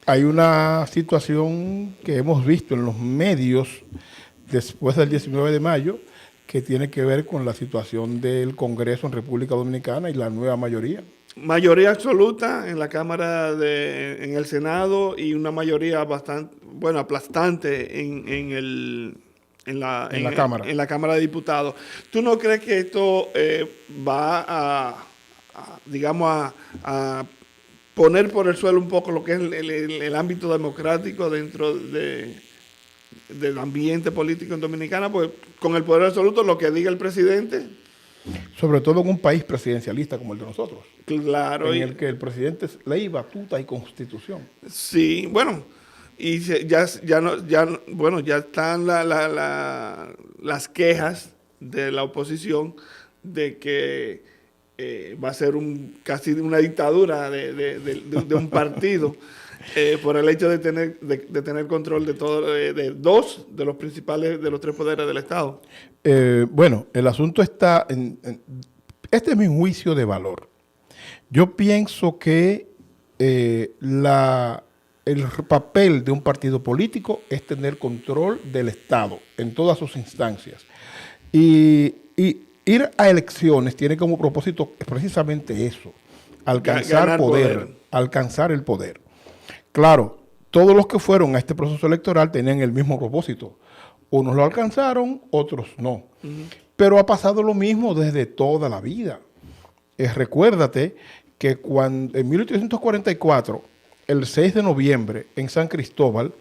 hay una situación que hemos visto en los medios después del 19 de mayo que tiene que ver con la situación del Congreso en República Dominicana y la nueva mayoría. Mayoría absoluta en la en el Senado y una mayoría bastante, bueno, aplastante en la Cámara. En la Cámara de Diputados. ¿Tú no crees que esto va digamos, a poner por el suelo un poco lo que es el ámbito democrático dentro del ambiente político en Dominicana? Pues con el poder absoluto, lo que diga el presidente. Sobre todo en un país presidencialista como el de nosotros. Claro. En el que el presidente es ley, batuta y constitución. Sí, bueno, y bueno, ya están las quejas de la oposición de que va a ser casi una dictadura de un partido por el hecho de tener control de todo, de dos de los principales, de los tres poderes del Estado. Bueno, el asunto está este es mi juicio de valor. Yo pienso que el papel de un partido político es tener control del Estado en todas sus instancias. Y ir a elecciones tiene como propósito precisamente eso, alcanzar alcanzar el poder. Claro, todos los que fueron a este proceso electoral tenían el mismo propósito. Unos lo alcanzaron, otros no. Pero ha pasado lo mismo desde toda la vida. Recuérdate que en 1844, el 6 de noviembre, en San Cristóbal,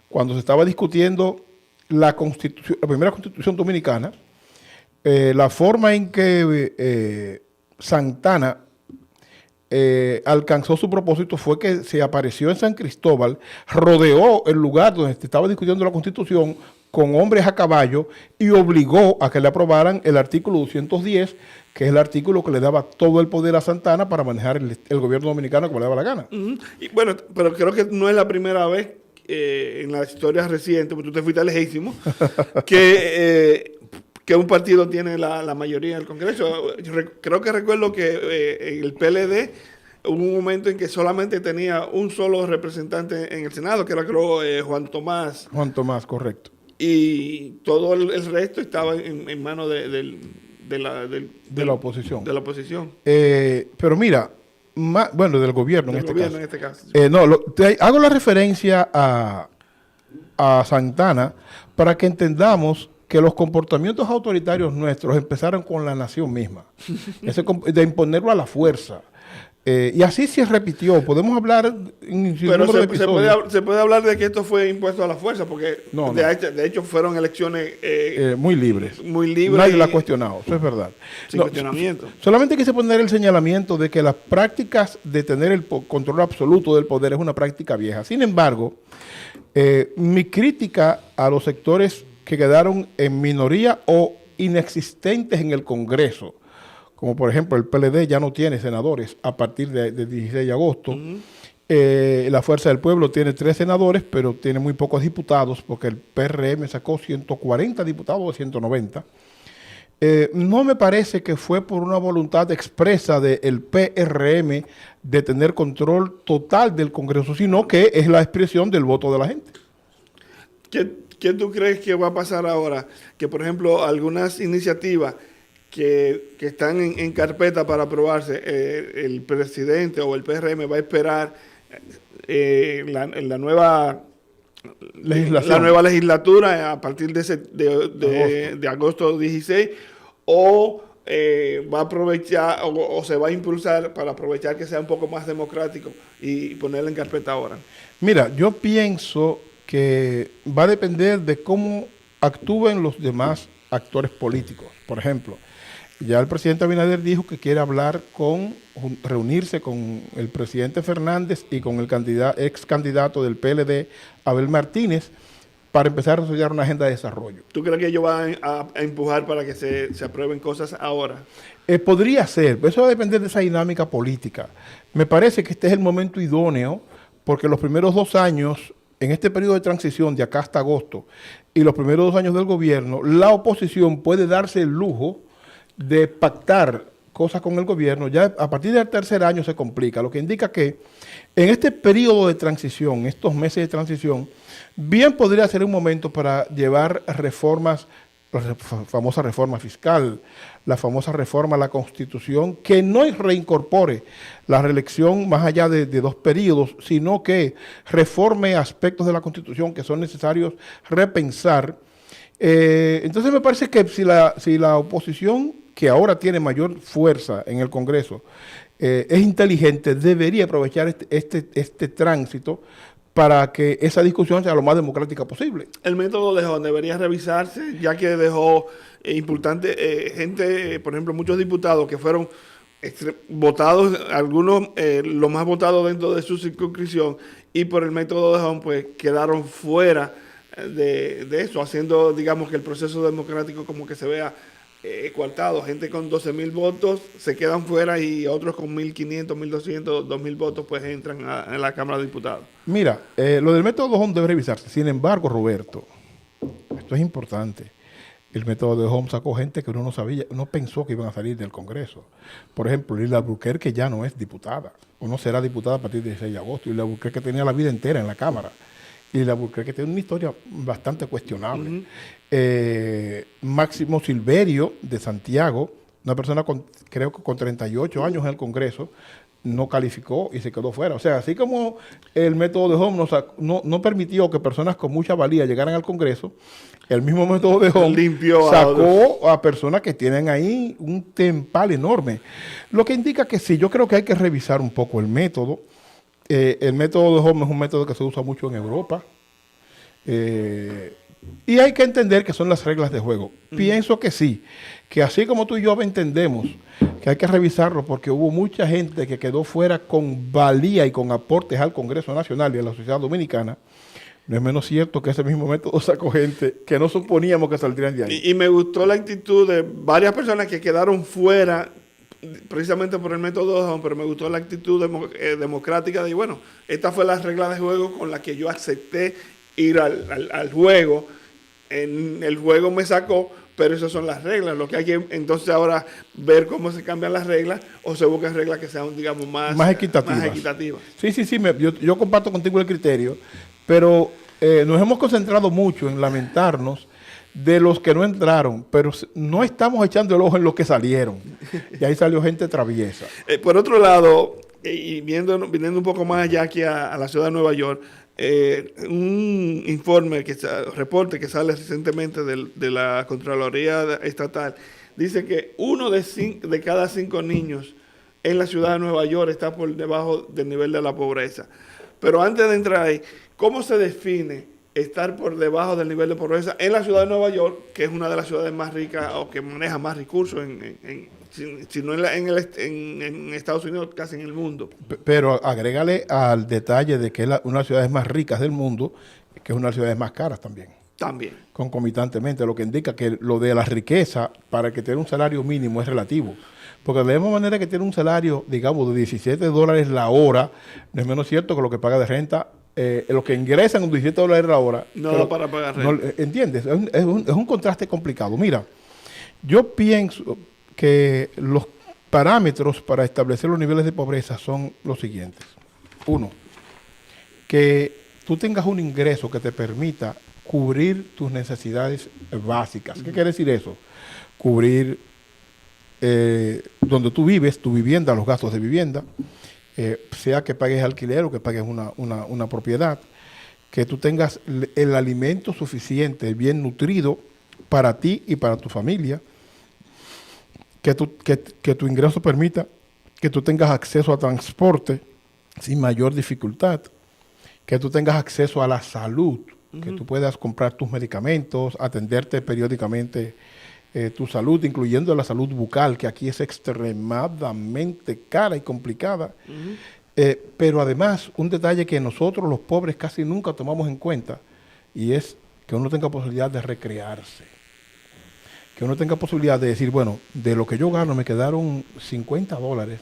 cuando se estaba discutiendo la primera constitución dominicana, la forma en que Santana alcanzó su propósito fue que se apareció en San Cristóbal, rodeó el lugar donde se estaba discutiendo la constitución con hombres a caballo y obligó a que le aprobaran el artículo 210, que es el artículo que le daba todo el poder a Santana para manejar el gobierno dominicano como le daba la gana. Y bueno, pero creo que no es la primera vez en la historia reciente, porque tú te fuiste lejísimo, que un partido tiene la mayoría en el Congreso. Creo que recuerdo que el PLD hubo un momento en que solamente tenía un solo representante en el Senado, que era, creo, Juan Tomás. Juan Tomás, correcto. Y todo el resto estaba en manos de la oposición. De la oposición. Pero mira, bueno, del gobierno, en este caso. Hago la referencia a Santana para que entendamos que los comportamientos autoritarios nuestros empezaron con la nación misma, de imponerlo a la fuerza. Y así se repitió. Podemos hablar pero se puede hablar de que esto fue impuesto a la fuerza, porque de hecho fueron elecciones muy libres. Nadie la ha cuestionado, eso es verdad. Sin cuestionamiento. Solamente quise poner el señalamiento de que las prácticas de tener el control absoluto del poder es una práctica vieja. Sin embargo, mi crítica a los sectores que quedaron en minoría o inexistentes en el Congreso, como por ejemplo el PLD ya no tiene senadores a partir del 16 de agosto. La Fuerza del Pueblo tiene 3 senadores, pero tiene muy pocos diputados, porque el PRM sacó 140 diputados de 190. No me parece que fue por una voluntad expresa del PRM de tener control total del Congreso, sino que es la expresión del voto de la gente. ¿Qué tú crees que va a pasar ahora? Que, por ejemplo, algunas iniciativas que están en carpeta para aprobarse, el presidente o el PRM va a esperar la nueva legislatura a partir de agosto 16, o va a aprovechar o se va a impulsar para aprovechar que sea un poco más democrático y ponerla en carpeta ahora? Mira, yo pienso que va a depender de cómo actúen los demás actores políticos. Por ejemplo, ya el presidente Abinader dijo que quiere reunirse con el presidente Fernández y con el ex candidato del PLD, Abel Martínez, para empezar a desarrollar una agenda de desarrollo. ¿Tú crees que ellos van a empujar para que se aprueben cosas ahora? Podría ser, pero eso va a depender de esa dinámica política. Me parece que este es el momento idóneo, porque los primeros 2 años, en este periodo de transición de acá hasta agosto, y los primeros 2 años del gobierno, la oposición puede darse el lujo de pactar cosas con el gobierno, ya a partir del tercer año se complica, lo que indica que en este periodo de transición, estos meses de transición, bien podría ser un momento para llevar reformas, la famosa reforma fiscal, la famosa reforma a la Constitución, que no reincorpore la reelección más allá de 2 periodos, sino que reforme aspectos de la Constitución que son necesarios repensar. Entonces me parece que si la oposición, que ahora tiene mayor fuerza en el Congreso, es inteligente, debería aprovechar este tránsito para que esa discusión sea lo más democrática posible. El método debería revisarse, ya que dejó importante gente, por ejemplo, muchos diputados que fueron votados, algunos los más votados dentro de su circunscripción, y por el método de Home, pues quedaron fuera de eso, haciendo, digamos, que el proceso democrático como que se vea coartado. Gente con 12,000 votos se quedan fuera y otros con 1,500, 1,200, 2,000 votos pues entran en la Cámara de Diputados. Mira, lo del método de Home debe revisarse. Sin embargo, Roberto, esto es importante. El método de Home sacó gente que uno no sabía, no pensó que iban a salir del Congreso. Por ejemplo, Lila Albuquerque, que ya no es diputada, o no será diputada a partir del 6 de agosto. Lila Albuquerque tenía la vida entera en la Cámara. Y la Albuquerque tiene una historia bastante cuestionable. Máximo Silverio, de Santiago, una persona creo que con 38 años en el Congreso, no calificó y se quedó fuera. O sea, así como el método de Home no permitió que personas con mucha valía llegaran al Congreso, el mismo método de Home sacó a personas que tienen ahí un tempal enorme. Lo que indica que sí, yo creo que hay que revisar un poco el método. El método de Home es un método que se usa mucho en Europa. Y hay que entender que son las reglas de juego. Pienso que sí, que así como tú y yo entendemos que hay que revisarlo porque hubo mucha gente que quedó fuera con valía y con aportes al Congreso Nacional y a la sociedad dominicana, no es menos cierto que ese mismo método sacó gente que no suponíamos que saldrían de ahí. Y me gustó la actitud de varias personas que quedaron fuera precisamente por el método de Home, pero me gustó la actitud democrática de, bueno, esta fue la regla de juego con la que yo acepté ir al juego. En el juego me sacó, pero esas son las reglas. Lo que hay que entonces ahora ver cómo se cambian las reglas o se buscan reglas que sean, digamos, más equitativas. Sí, yo comparto contigo el criterio, pero nos hemos concentrado mucho en lamentarnos de los que no entraron, pero no estamos echando el ojo en los que salieron. Y ahí salió gente traviesa. Por otro lado, y viniendo un poco más allá aquí a la ciudad de Nueva York, un reporte que sale recientemente de la Contraloría Estatal dice que 1 de cada 5 niños en la ciudad de Nueva York está por debajo del nivel de la pobreza. Pero antes de entrar ahí, ¿cómo se define estar por debajo del nivel de pobreza en la ciudad de Nueva York, que es una de las ciudades más ricas o que maneja más recursos si no en Estados Unidos, casi en el mundo? Pero agrégale al detalle de que es una de las ciudades más ricas del mundo, que es una de las ciudades más caras también. También. Concomitantemente, lo que indica que lo de la riqueza, para que tenga un salario mínimo, es relativo. Porque de la misma manera que tiene un salario, digamos, de $17 la hora, no es menos cierto que lo que paga de renta, los que ingresan con $17 la hora. No para pagar renta. No, ¿entiendes? Es un contraste complicado. Mira, yo pienso que los parámetros para establecer los niveles de pobreza son los siguientes. 1, que tú tengas un ingreso que te permita cubrir tus necesidades básicas. ¿Qué quiere decir eso? Cubrir donde tú vives, tu vivienda, los gastos de vivienda, sea que pagues alquiler o que pagues una propiedad, que tú tengas el alimento suficiente, bien nutrido para ti y para tu familia, que tu ingreso permita que tú tengas acceso a transporte sin mayor dificultad, que tú tengas acceso a la salud, que tú puedas comprar tus medicamentos, atenderte periódicamente tu salud, incluyendo la salud bucal, que aquí es extremadamente cara y complicada. Pero además, un detalle que nosotros los pobres casi nunca tomamos en cuenta, y es que uno tenga posibilidad de recrearse. Que uno tenga posibilidad de decir, bueno, de lo que yo gano me quedaron $50.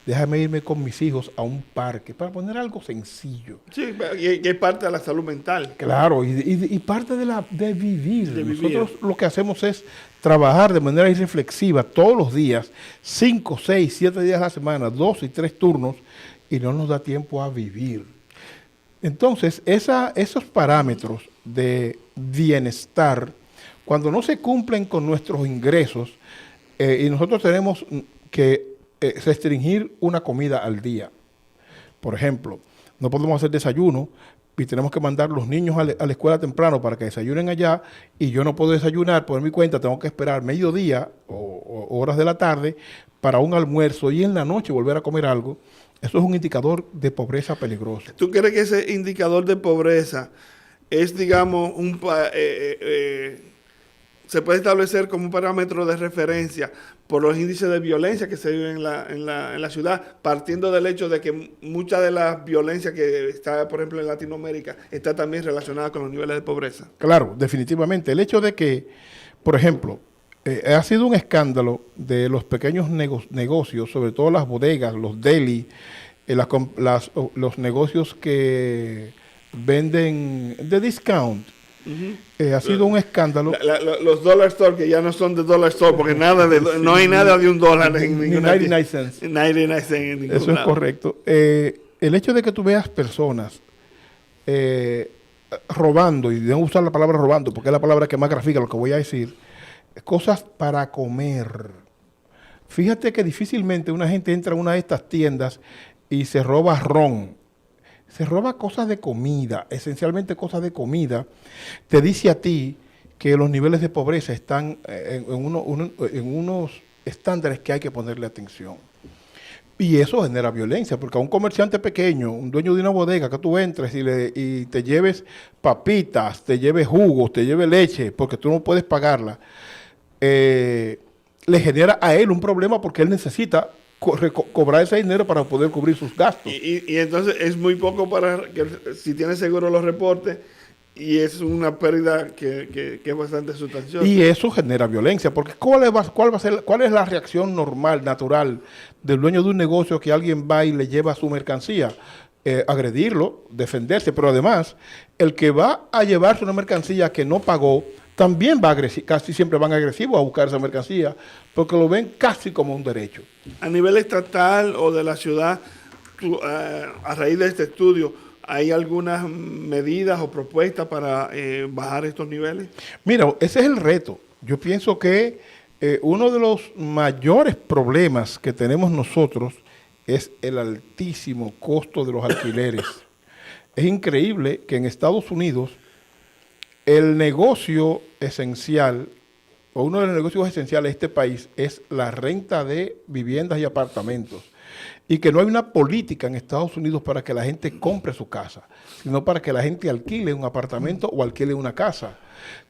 déjame irme con mis hijos a un parque, para poner algo sencillo. Sí, y es parte de la salud mental. Claro, y parte de vivir. De vivir. Nosotros lo que hacemos es trabajar de manera irreflexiva todos los días, 5, 6, 7 días a la semana, 2 y 3 turnos, y no nos da tiempo a vivir. Entonces, esos parámetros de bienestar, cuando no se cumplen con nuestros ingresos, y nosotros tenemos que restringir una comida al día. Por ejemplo, no podemos hacer desayuno y tenemos que mandar los niños a la escuela temprano para que desayunen allá, y yo no puedo desayunar por mi cuenta, tengo que esperar mediodía o horas de la tarde para un almuerzo y en la noche volver a comer algo. Eso es un indicador de pobreza peligroso. ¿Tú crees que ese indicador de pobreza es, digamos, se puede establecer como un parámetro de referencia por los índices de violencia que se viven en la ciudad, partiendo del hecho de que mucha de la violencia que está, por ejemplo, en Latinoamérica, está también relacionada con los niveles de pobreza? Claro, definitivamente. El hecho de que, por ejemplo, ha sido un escándalo de los pequeños negocios, sobre todo las bodegas, los deli, los negocios que venden de discount. Ha sido un escándalo. Los dollar store, que ya no son de dollar store, porque no hay nada de $1 en ninguna. 99 cents. 99 cents en ningún Eso es lado. correcto. El hecho de que tú veas personas robando, y debo usar la palabra robando porque es la palabra que más grafica lo que voy a decir, cosas para comer. Fíjate que difícilmente una gente entra a una de estas tiendas y se roba ron. Se roba cosas de comida, esencialmente cosas de comida. Te dice a ti que los niveles de pobreza están en unos estándares que hay que ponerle atención. Y eso genera violencia, porque a un comerciante pequeño, un dueño de una bodega, que tú entres y te lleves papitas, te lleves jugos, te lleves leche, porque tú no puedes pagarla, le genera a él un problema porque él necesita cobrar ese dinero para poder cubrir sus gastos. Y entonces es muy poco para que, si tiene seguro, los reportes, y es una pérdida que es bastante sustanciosa. Y eso genera violencia, porque ¿cuál es la reacción normal, natural del dueño de un negocio que alguien va y le lleva su mercancía? Agredirlo, defenderse, pero además el que va a llevarse una mercancía que no pagó también va casi siempre van agresivos a buscar esa mercancía porque lo ven casi como un derecho. A nivel estatal o de la ciudad, a raíz de este estudio, ¿hay algunas medidas o propuestas para bajar estos niveles? Mira, ese es el reto. Yo pienso que uno de los mayores problemas que tenemos nosotros es el altísimo costo de los alquileres. Es increíble que en Estados Unidos el negocio esencial, o uno de los negocios esenciales de este país, es la renta de viviendas y apartamentos. Y que no hay una política en Estados Unidos para que la gente compre su casa, sino para que la gente alquile un apartamento o alquile una casa.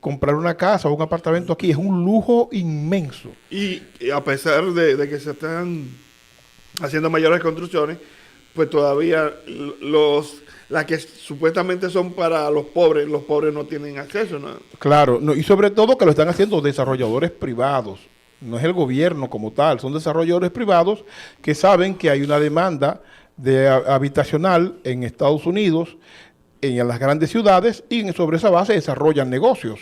Comprar una casa o un apartamento aquí es un lujo inmenso. Y a pesar de que se están haciendo mayores construcciones, pues todavía las que supuestamente son para los pobres no tienen acceso, ¿no? Claro, no, y sobre todo que lo están haciendo desarrolladores privados. No es el gobierno como tal, son desarrolladores privados que saben que hay una demanda habitacional en Estados Unidos, en las grandes ciudades, y sobre esa base desarrollan negocios,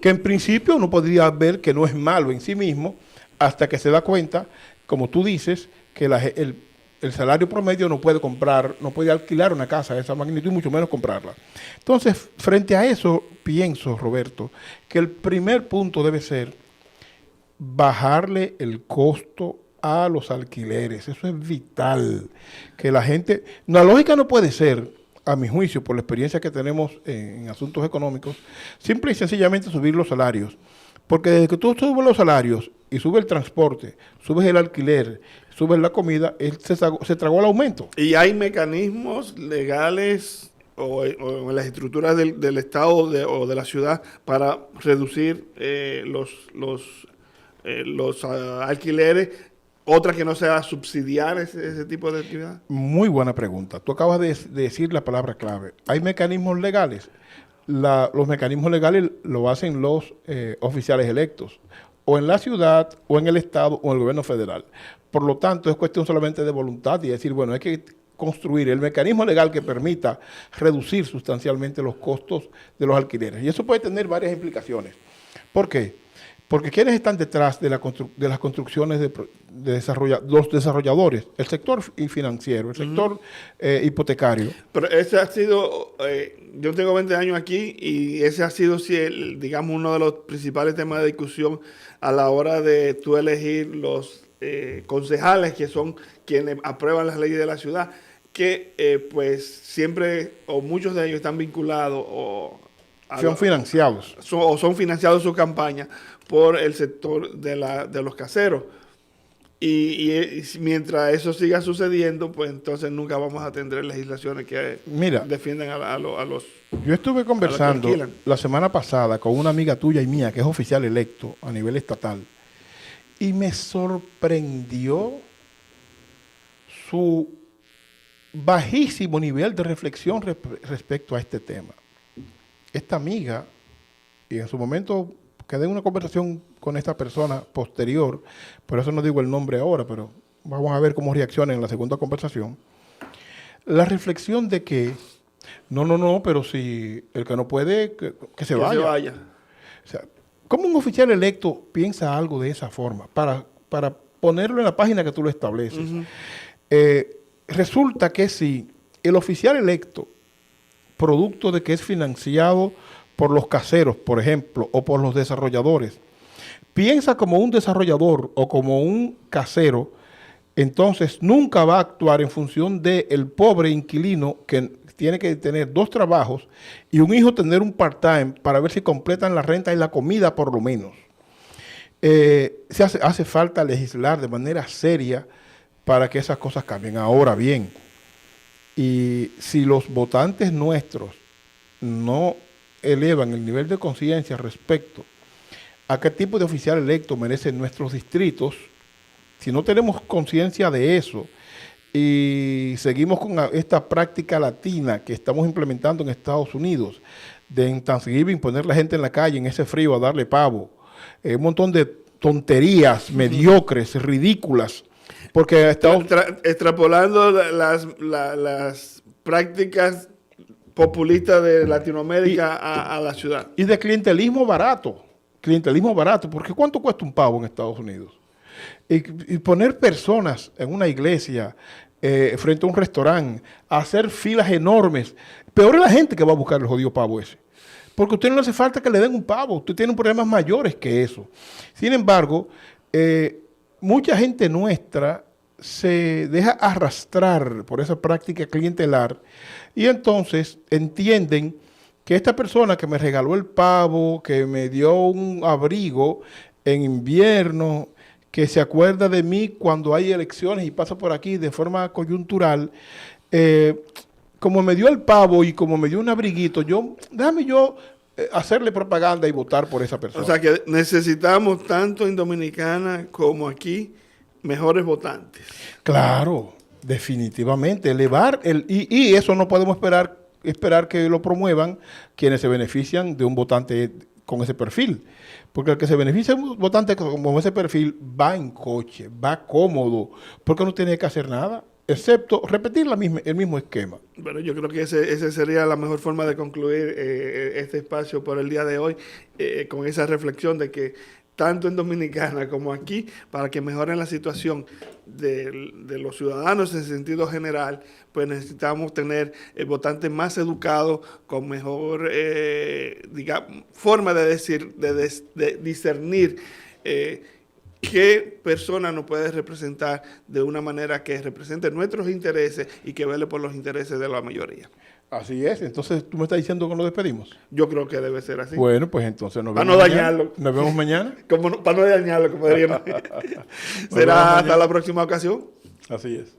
que en principio uno podría ver que no es malo en sí mismo, hasta que se da cuenta, como tú dices, que el salario promedio no puede alquilar una casa de esa magnitud, y mucho menos comprarla. Entonces, frente a eso, pienso, Roberto, que el primer punto debe ser bajarle el costo a los alquileres. Eso es vital. Que la gente... La lógica no puede ser, a mi juicio, por la experiencia que tenemos en asuntos económicos, simple y sencillamente subir los salarios. Porque desde que tú subes los salarios y subes el transporte, subes el alquiler, subes la comida, se tragó el aumento. ¿Y hay mecanismos legales o en las estructuras del Estado o de la ciudad para reducir los alquileres, otra que no sea subsidiar ese tipo de actividad? Muy buena pregunta. Tú acabas de decir la palabra clave. ¿Hay mecanismos legales? Los mecanismos legales lo hacen los oficiales electos o en la ciudad, o en el Estado, o en el gobierno federal. Por lo tanto, es cuestión solamente de voluntad y decir, bueno, hay que construir el mecanismo legal que permita reducir sustancialmente los costos de los alquileres. Y eso puede tener varias implicaciones. ¿Por qué? Porque ¿quiénes están detrás de, de las construcciones de los desarrolladores? El sector financiero, el sector hipotecario. Pero ese ha sido, yo tengo 20 años aquí y ese ha sido, digamos, uno de los principales temas de discusión a la hora de tú elegir los concejales que son quienes aprueban las leyes de la ciudad, que pues siempre o muchos de ellos están vinculados son financiados. Son financiados su campaña por el sector de los caseros. Y mientras eso siga sucediendo, pues entonces nunca vamos a tener legislaciones que defiendan a los... Yo estuve conversando la semana pasada con una amiga tuya y mía que es oficial electo a nivel estatal y me sorprendió su bajísimo nivel de reflexión respecto a este tema. Esta amiga, y en su momento quedé en una conversación con esta persona posterior, por eso no digo el nombre ahora, pero vamos a ver cómo reacciona en la segunda conversación, la reflexión de que, no, pero si el que no puede, que se vaya. O sea, ¿cómo un oficial electo piensa algo de esa forma? Para ponerlo en la página que tú lo estableces. Resulta que si el oficial electo, producto de que es financiado por los caseros, por ejemplo, o por los desarrolladores, piensa como un desarrollador o como un casero, entonces nunca va a actuar en función del pobre inquilino que tiene que tener 2 trabajos y un hijo tener un part-time para ver si completan la renta y la comida por lo menos. Hace falta legislar de manera seria para que esas cosas cambien. Ahora bien, y si los votantes nuestros no elevan el nivel de conciencia respecto a qué tipo de oficial electo merecen nuestros distritos, si no tenemos conciencia de eso y seguimos con esta práctica latina que estamos implementando en Estados Unidos, de en Thanksgiving poner la gente en la calle en ese frío a darle pavo, un montón de tonterías mediocres, ridículas, porque estamos extrapolando las prácticas populistas de Latinoamérica a la ciudad. Y de clientelismo barato, porque ¿cuánto cuesta un pavo en Estados Unidos? Y poner personas en una iglesia, frente a un restaurante, a hacer filas enormes, peor es la gente que va a buscar el jodido pavo ese. Porque a usted no le hace falta que le den un pavo, usted tiene problemas mayores que eso. Sin embargo, mucha gente nuestra se deja arrastrar por esa práctica clientelar y entonces entienden que esta persona que me regaló el pavo, que me dio un abrigo en invierno, que se acuerda de mí cuando hay elecciones y pasa por aquí de forma coyuntural, como me dio el pavo y como me dio un abriguito, déjame hacerle propaganda y votar por esa persona. O sea que necesitamos tanto en Dominicana como aquí mejores votantes. Claro, definitivamente. Elevar y eso no podemos esperar que lo promuevan quienes se benefician de un votante con ese perfil. Porque el que se beneficia de un votante con ese perfil va en coche, va cómodo, porque no tiene que hacer nada, excepto repetir el mismo esquema. Bueno, yo creo que esa sería la mejor forma de concluir este espacio por el día de hoy, con esa reflexión de que tanto en Dominicana como aquí, para que mejoren la situación de los ciudadanos en sentido general, pues necesitamos tener votantes más educados, con mejor forma de discernir qué persona nos puede representar de una manera que represente nuestros intereses y que vele por los intereses de la mayoría. Así es. Entonces, ¿tú me estás diciendo que nos despedimos? Yo creo que debe ser así. Bueno, pues entonces nos vemos mañana. Para no dañarlo. Nos vemos mañana. Para no dañarlo, como diríamos. Será hasta la próxima ocasión. Así es.